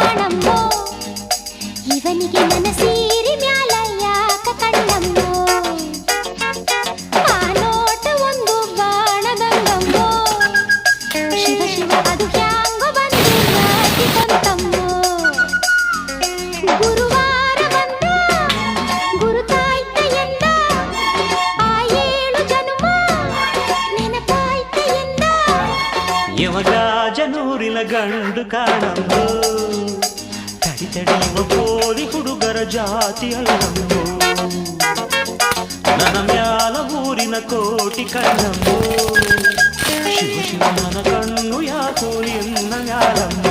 ಕಾಣಮ್ಮೋ ಇವನಿಗೆ ನನ್ನ ಸೀರೆ ಮ್ಯಾಲ ಯಾಕ ಕಣ್ಣಮ್ಮೋ ಆ ನೋಟ ಒಂದು ಬಾಣದಂಗಮ್ಮೋ ಶಿವ ಶಿವ ಅದು ಹ್ಯಾಂಗ ಬಂದು ನಾಟಿಕೊಂತಮ್ಮೋ ಗುರುವಾರ ಬಂದ ಗುರುತಾಯ್ತ ಎಂದ ಆ 7 ಜನುಮ ನೆನಪಾಯ್ತ ಎಂದ ಯಮಗಾಜನೂರಿನ ಗಂಡು ಕಾಣಮ್ಮೋ ತಡಿಯುವ ಪೋಲಿ ಹುಡುಗರ ಜಾತಿ ಅಲ್ಲಮ್ಮೋ ನನ್ನ ಮ್ಯಾಲ ಊರಿನ ಕೋಟಿ ಕಣ್ಣಮ್ಮೋ ಶಿವ ಶಿವ ನನ್ನ ಕಣ್ಣು ಯಾಕೋ ಎನ್ನ ಮ್ಯಾಲಮ್ಮೋ